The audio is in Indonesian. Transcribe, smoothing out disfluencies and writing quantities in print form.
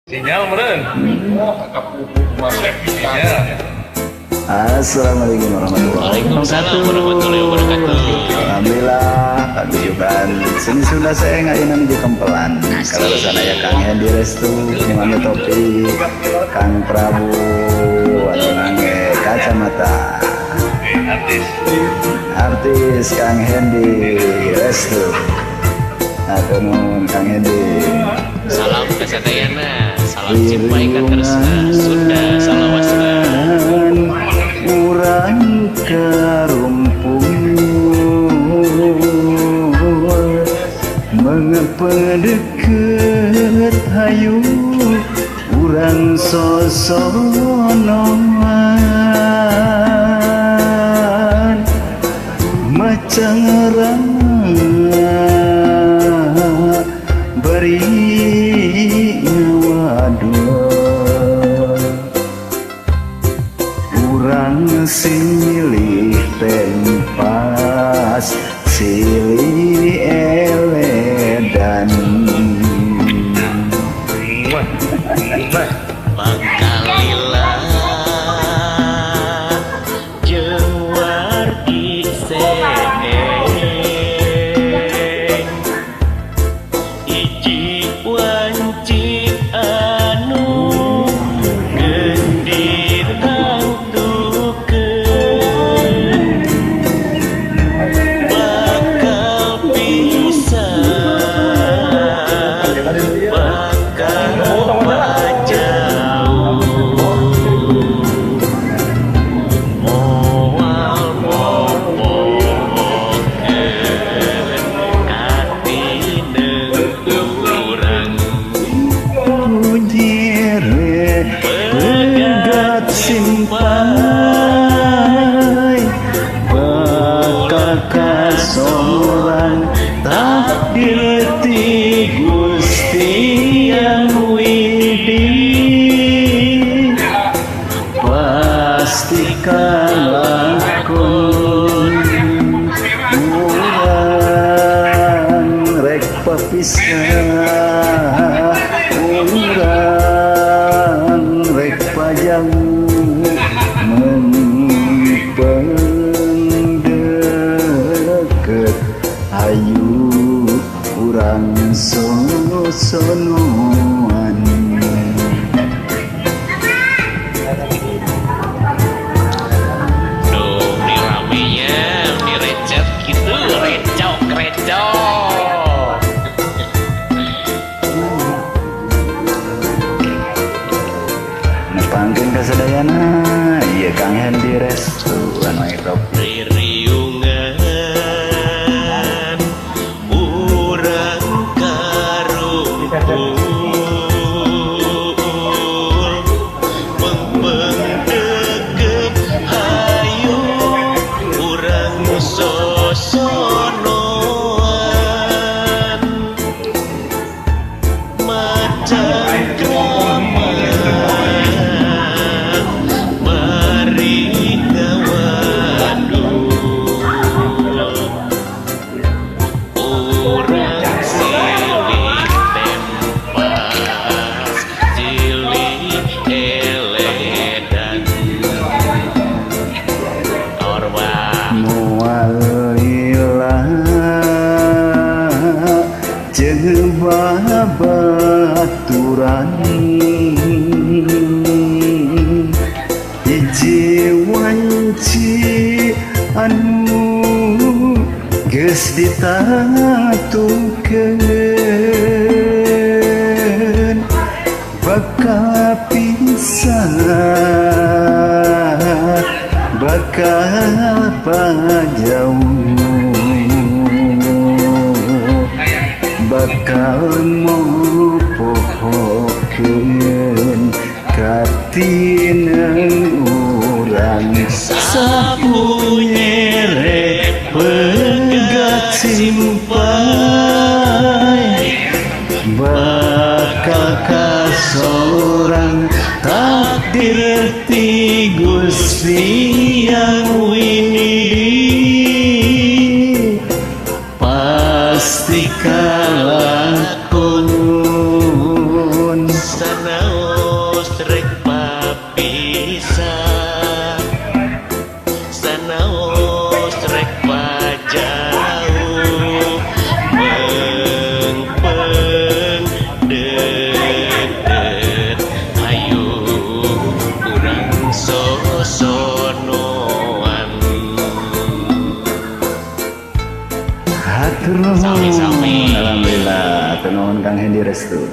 Sinyal meren. Sinyal. Assalamualaikum warahmatullahi wabarakatuh. Alhamdulillah tunjukkan sini sudah saya ngainan di kempelan. Kalau sana ya Kang Hendy Restu, Imam Topi, Kang Prabu, Wanange Kacamata. Artis Kang Hendy Restu. Atau Kang Hendy. Salam kesadayana, salam cimpaikan terusna, Sunda salawasna. Urang karumpung mengepedeket hayu urang sosonoan macangrang beri waduh urang silih tempas silih eledan Bangkalila jeung wargi seng iji wanci anu gendir tangtukeun bakal bisa bakal simpai bakal kasorang takdir ti Gusti Yang Widi pastikan lakon urang rek papisah urang rek pajang mempendeket ayu urang sono-sonoan Duh, di ramenya direcet gitu, recok nepangkeun kasadayana ieu Kang Hendy Restu anu topi ririungan urang karumpul mengpendeket hayu urang sosonoan macan krama bari ngawaduh urang silih tempas silih eledan orba mualilah jeung babaturan hiji wanci anu geus ditatukeun bakal pisah bakal pajauh bakal mopohokeun katineng urang sapunyere pegat simpai bakal kasorang takdir ti Gusti Yang Widi pastikan lakon sana Sanaos rek papisah, sanaos rek pajauh, peng deket, ayo urang sosonoan. Hatur nuhun. Sami-sami. Alhamdulillah, hatur nuhun Kang Hendy Restu.